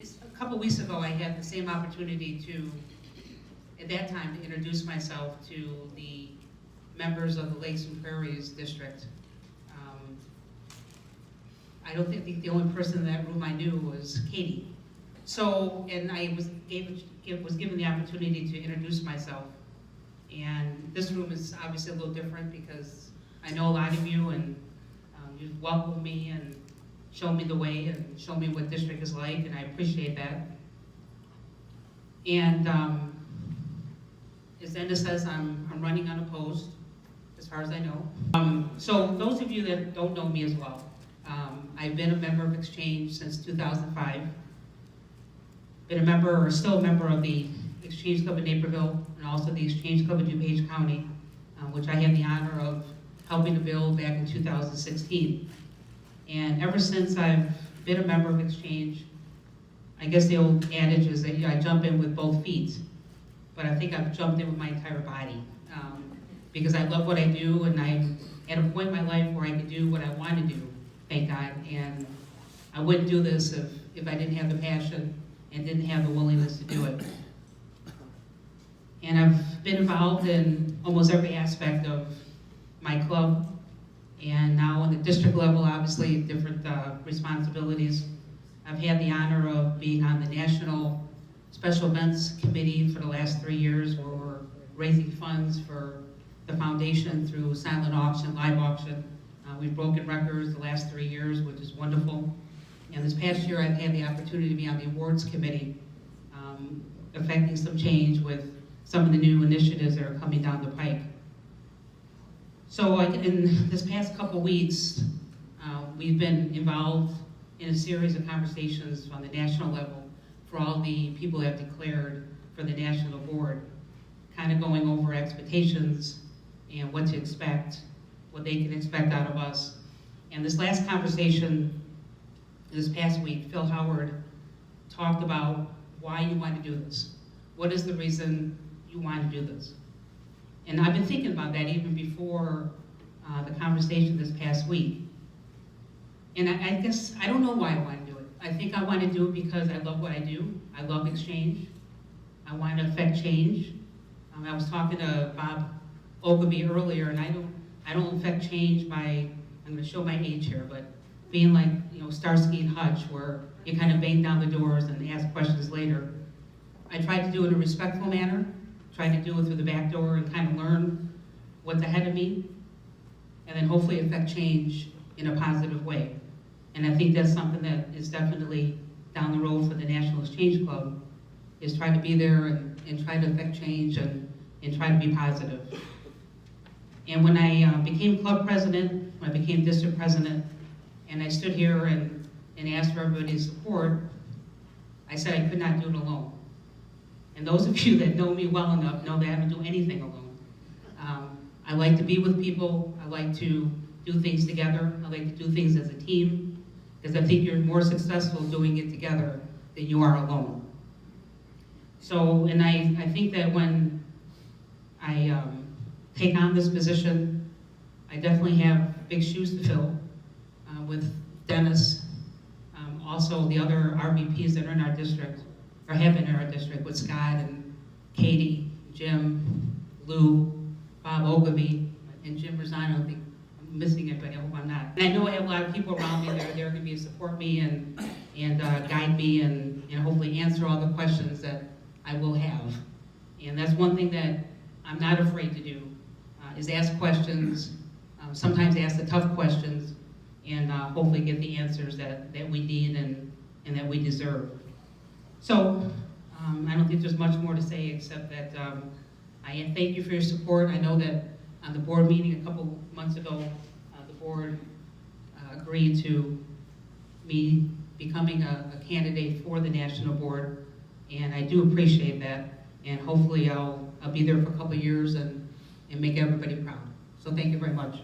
A couple weeks ago, I had the same opportunity to, at that time, to introduce myself to the members of the Lakes and Prairies district. I don't think the only person in that room I knew was Katie. So, and I was given the opportunity to introduce myself. And this room is obviously a little different because I know a lot of you, and you've welcomed me and shown me the way and shown me what district is like, and I appreciate that. And as Enda says, I'm running unopposed, as far as I know. So those of you that don't know me as well, I've been a member of Exchange since 2005. Been a member, or still a member of the Exchange Club of Naperville, and also the Exchange Club of DuPage County, which I had the honor of helping to build back in 2016. And ever since I've been a member of Exchange, I guess the old adage is that I jump in with both feet, but I think I've jumped in with my entire body, because I love what I do, and I'm at a point in my life where I can do what I want to do, thank God, and I wouldn't do this if I didn't have the passion and didn't have the willingness to do it. And I've been involved in almost every aspect of my club, and now on the district level, obviously, different responsibilities. I've had the honor of being on the National Special Events Committee for the last 3 years, where we're raising funds for the foundation through silent auction, live auction. We've broken records the last 3 years, which is wonderful. And this past year, I've had the opportunity to be on the awards committee, affecting some change with some of the new initiatives that are coming down the pike. So in this past couple weeks, we've been involved in a series of conversations on the national level for all the people that have declared for the national board, kind of going over expectations and what to expect, what they can expect out of us. And this last conversation, this past week, Phil Howard talked about why you want to do this. What is the reason you want to do this? And I've been thinking about that even before the conversation this past week. And I guess, I don't know why I want to do it. I think I want to do it because I love what I do. I love Exchange. I want to affect change. I was talking to Bob Ogilvy earlier, and I don't affect change by, I'm going to show my age here, but being like, Starsky and Hutch, where you kind of bang down the doors and ask questions later. I tried to do it in a respectful manner, tried to do it through the back door and kind of learn what's ahead of me, and then hopefully affect change in a positive way. And I think that's something that is definitely down the road for the National Exchange Club, is try to be there and try to affect change and try to be positive. And when I became club president, when I became district president, and I stood here and asked for everybody's support, I said I could not do it alone. And those of you that know me well enough know that I don't do anything alone. I like to be with people. I like to do things together. I like to do things as a team, because I think you're more successful doing it together than you are alone. So, and I think that when I take on this position, I definitely have big shoes to fill with Dennis, also the other RVPs that are in our district, or have been in our district, with Scott and Katie, Jim, Lou, Bob Ogilvy, and Jim Rosano. I think I'm missing it, but I hope I'm not. And I know I have a lot of people around me that are there to support me and guide me and hopefully answer all the questions that I will have. And that's one thing that I'm not afraid to do, is ask questions, sometimes ask the tough questions, and hopefully get the answers that we need and that we deserve. So, I don't think there's much more to say except that I thank you for your support. I know that on the board meeting a couple months ago, the board agreed to me becoming a candidate for the national board, and I do appreciate that, and hopefully I'll be there for a couple of years and make everybody proud. So thank you very much.